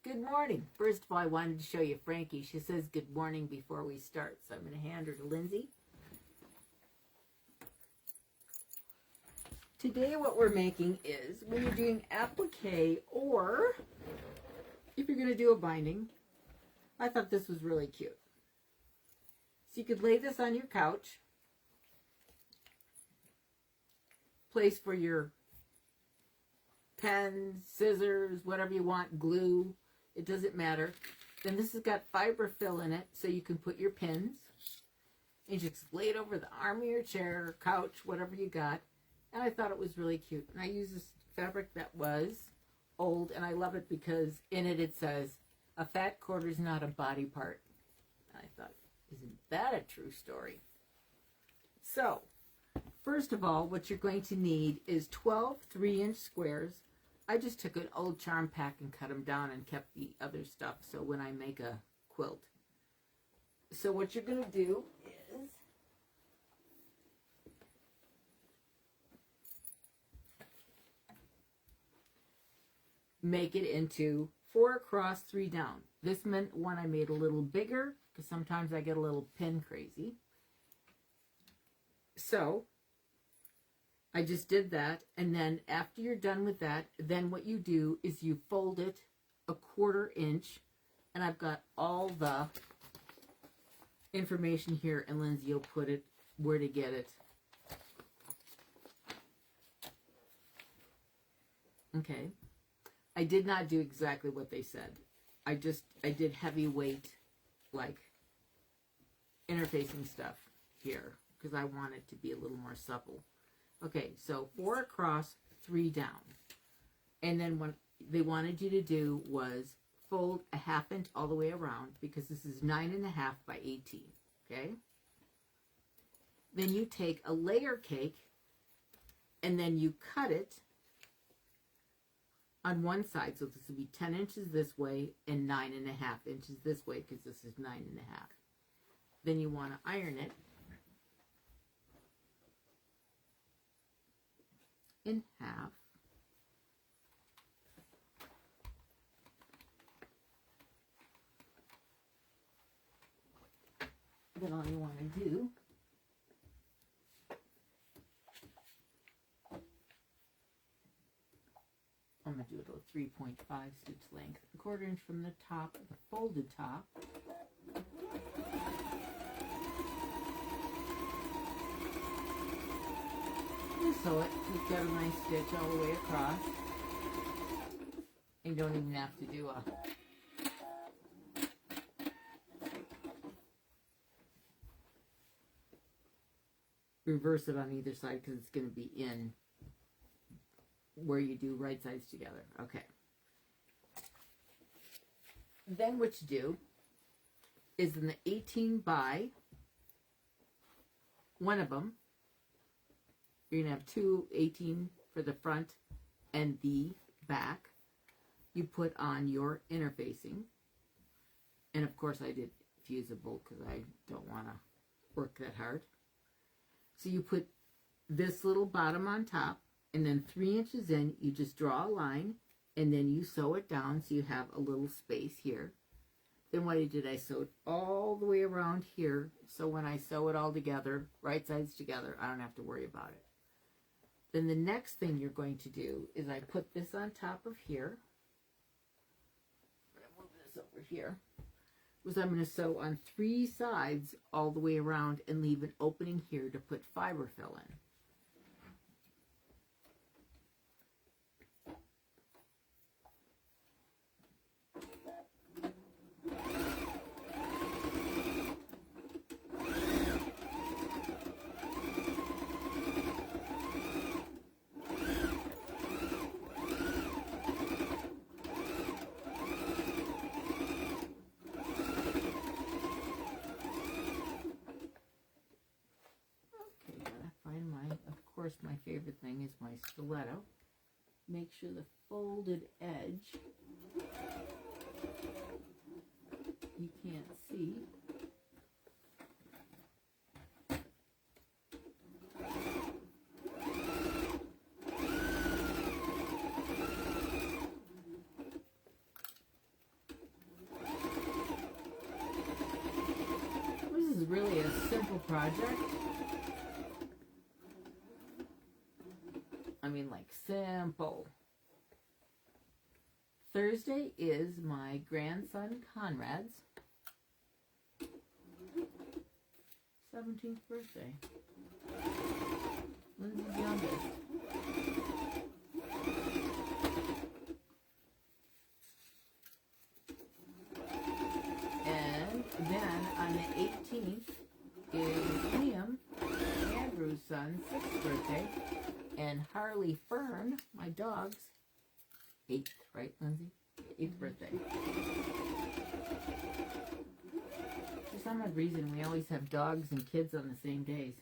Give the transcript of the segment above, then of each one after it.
Good morning. First of all, I wanted to show you Frankie. She says good morning before we start, so I'm going to hand her to Lindsay. Today what we're making is, when you're doing applique or if you're going to do a binding, I thought this was really cute. So you could lay this on your couch, place for your pens, scissors, whatever you want, glue, it doesn't matter. Then this has got fiber fill in it, so you can put your pins. And you just lay it over the arm of your chair, couch, whatever you got. And I thought it was really cute. And I used this fabric that was old, and I love it because in it it says, a fat quarter is not a body part. And I thought, isn't that a true story? So, first of all, what you're going to need is 12 3-inch squares. I just took an old charm pack and cut them down and kept the other stuff so when I make a quilt. So what you're going to do is make it into 4 across, 3 down. This meant one I made a little bigger because sometimes I get a little pin crazy. So I just did that, and then after you're done with that, then what you do is you fold it a 1/4 inch, and I've got all the information here, and Lindsay will put it where to get it. Okay. I did not do exactly what they said. I did heavyweight, like, interfacing stuff here, because I want it to be a little more supple. Okay, so 4 across, 3 down. And then what they wanted you to do was fold a 1/2 inch all the way around, because this is 9.5 by 18, okay? Then you take a layer cake, and then you cut it on one side. So this will be 10 inches this way and 9.5 inches this way, because this is 9.5. Then you want to iron it in half. Then all you want to do I'm going to do it a 3.5 stitch length, a 1/4 inch from the top, the folded top. And sew it. You've got a nice stitch all the way across. You don't even have to do a reverse it on either side, because it's going to be in where you do right sides together. Okay. Then what you do is in the 18 by one of them, you're going to have 2 18 for the front and the back. You put on your interfacing. And of course I did fusible because I don't want to work that hard. So you put this little bottom on top, and then 3 inches in, you just draw a line, and then you sew it down so you have a little space here. Then what I did, I sewed all the way around here, so when I sew it all together, right sides together, I don't have to worry about it. Then the next thing you're going to do is I put this on top of here. I'm going to move this over here. I'm going to sew on 3 sides all the way around and leave an opening here to put fiber fill in. Of course, my favorite thing is my stiletto. Make sure the folded edge you can't see. project. I mean, like, simple. Thursday is my grandson Conrad's 17th birthday. Lindsay's youngest. And then on the 18th is Liam, Andrew's son's 6th birthday, and Harley Fern, my dog's 8th, right, Lindsay? 8th birthday. For some odd reason, we always have dogs and kids on the same days.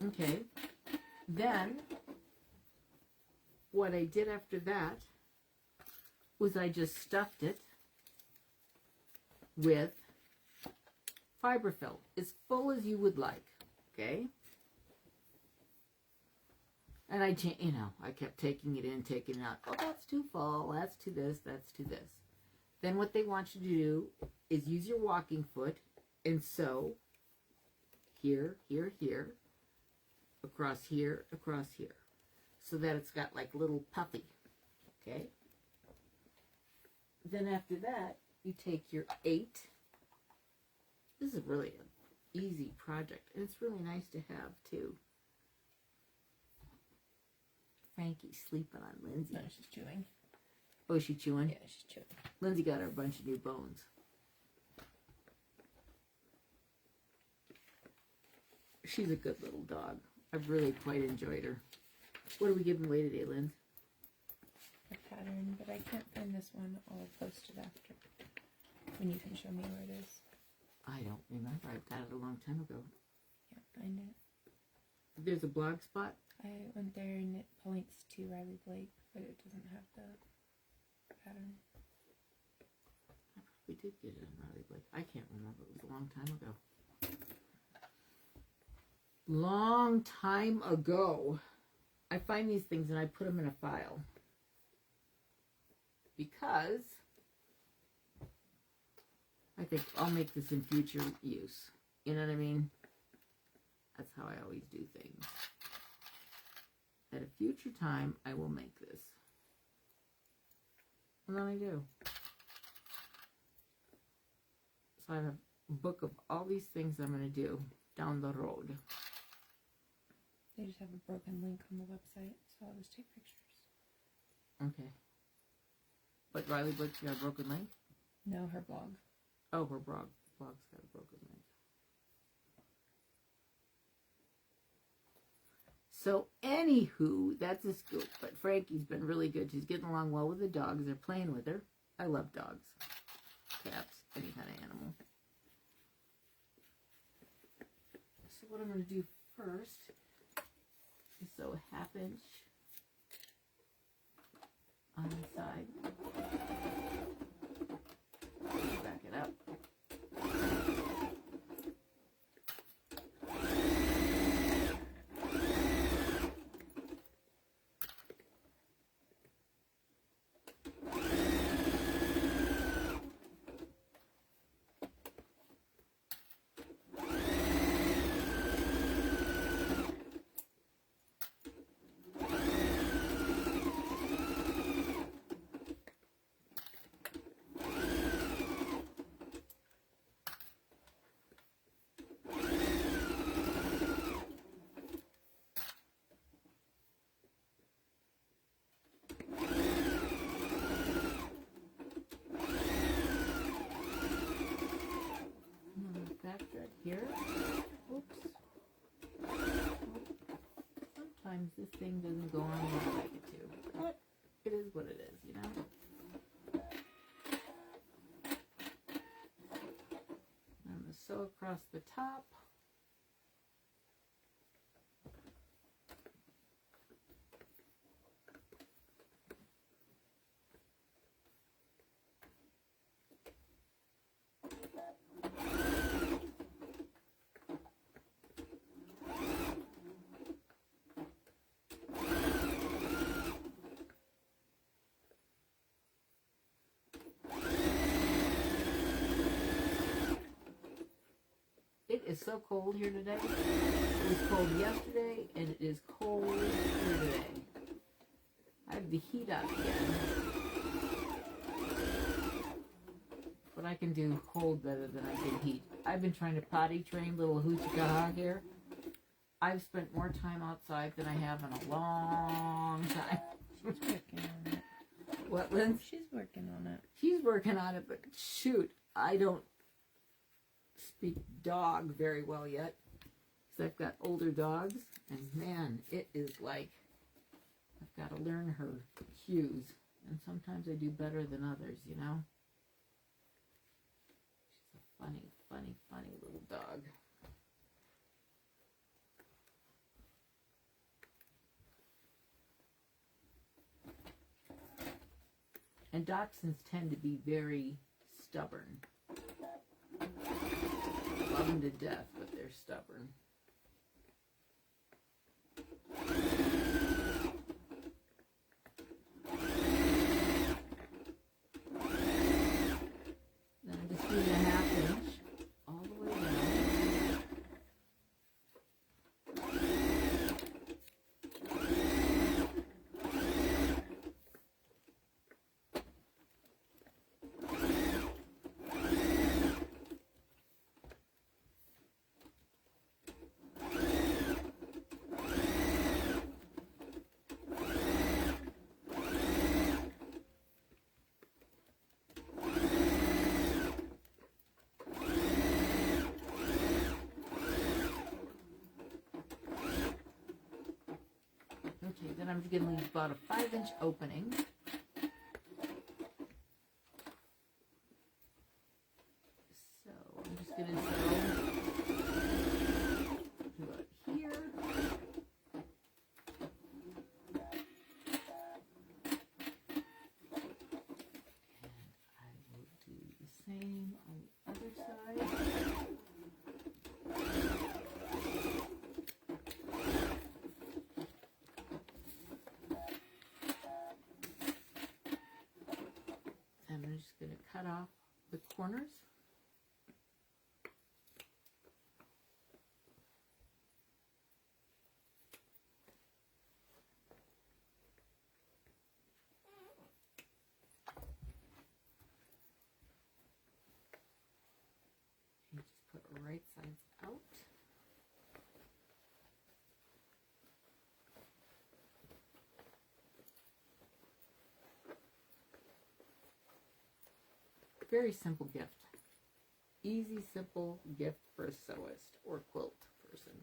Okay, then what I did after that was I just stuffed it with fiberfill, as full as you would like, okay? And I kept taking it in, taking it out. Oh, that's too full, that's too this, that's too this. Then what they want you to do is use your walking foot and sew here, here, here, across here, so that it's got like little puffy, okay? Then after that, you take your 8. This is really an easy project, and it's really nice to have, too. Frankie's sleeping on Lindsay. No, she's chewing. Oh, is she chewing? Yeah, she's chewing. Lindsay got her a bunch of new bones. She's a good little dog. I've really quite enjoyed her. What are we giving away today, Linz? A pattern, but I can't find this one. I'll post it after. When you can show me where it is. I don't remember. I got it a long time ago. Yeah, find it. There's a blog spot. I went there and it points to Riley Blake, but it doesn't have the pattern. We did get it on Riley Blake. I can't remember. It was a long time ago. Long time ago. I find these things and I put them in a file. Because I think I'll make this in future use. You know what I mean? That's how I always do things. At a future time, I will make this. And then I do. So I have a book of all these things I'm going to do down the road. They just have a broken link on the website, so I'll just take pictures. Okay. But Riley Blake's got a broken link? No, her blog. Oh, her blog's got a broken link. So, anywho, that's a scoop. But Frankie's been really good. She's getting along well with the dogs. They're playing with her. I love dogs. Cats. Any kind of animal. So what I'm going to do first is sew a 1/2 inch on the side. Back it up. Here. Oops. Sometimes this thing doesn't go on where I like it to. But it is what it is, you know? I'm going to sew across the top. is so cold here today. It was cold yesterday, and it is cold here today. I have the heat up again. But I can do cold better than I can heat. I've been trying to potty train little Hoochie here. I've spent more time outside than I have in a long time. She's working on it. What, Lynn? She's working on it. She's working on it, but shoot, I don't speak dog very well yet. Because I've got older dogs, and man, it is like I've got to learn her cues. And sometimes I do better than others, you know? She's a funny, funny, funny little dog. And dachshunds tend to be very stubborn. Love them to death, but they're stubborn. Then I'm just doing a 1/2 inch all the way down. Okay, then I'm just going to leave about a 5-inch opening. So I'm just going to sew about here. And I will do the same on the other side. I'm just going to cut off the corners. And just put right sides out. Very simple gift. Easy, simple gift for a sewist or quilt person.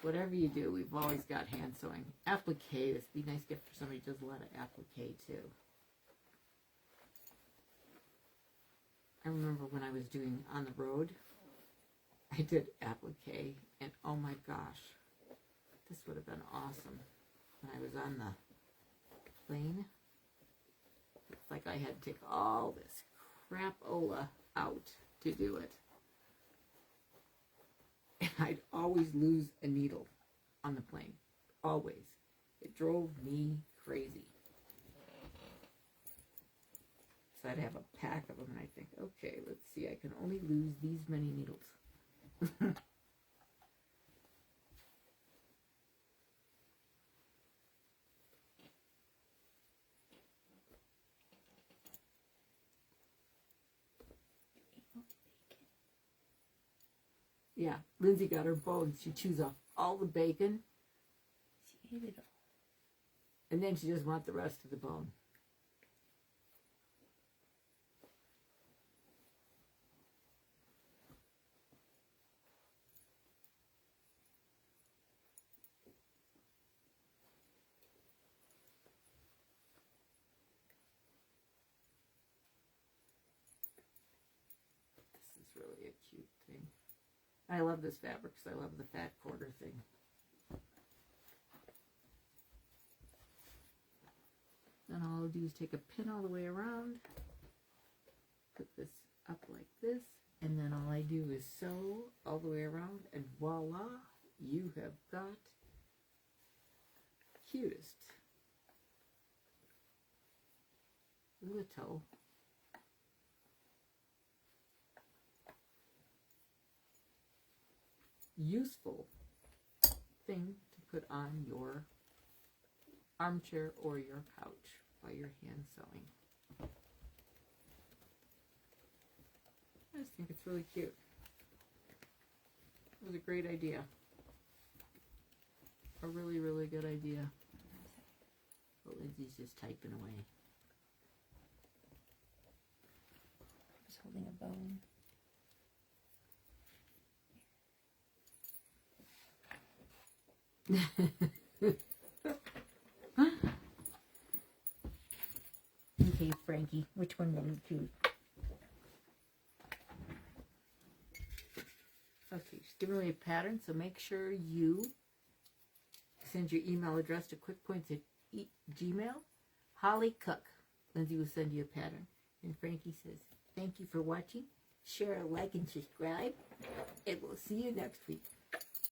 Whatever you do, we've always got hand sewing. Applique, this would be a nice gift for somebody who does a lot of applique too. I remember when I was doing On the Road, I did applique, and oh my gosh, this would have been awesome when I was on the plane. It's like I had to take all this crapola out to do it. And I'd always lose a needle on the plane. Always. It drove me crazy. So I'd have a pack of them and I'd think, okay, let's see, I can only lose these many needles. Yeah, Lindsay got her bones. She chews off all the bacon. She ate it all. And then she just wants the rest of the bone. This is really a cute thing. I love this fabric because I love the fat quarter thing. Then all I'll do is take a pin all the way around, put this up like this, and then all I do is sew all the way around, and voila, you have got cutest little useful thing to put on your armchair or your couch while you're hand sewing. I just think it's really cute. It was a great idea. A really, really good idea. But Lindsay's just typing away. Just holding a bone. Okay, Frankie, which one will you choose? Okay, she's giving me a pattern, so make sure you send your email address to quickpoints at Gmail. Holly Cook. Lindsay will send you a pattern. And Frankie says, thank you for watching. Share, like, and subscribe. And we'll see you next week.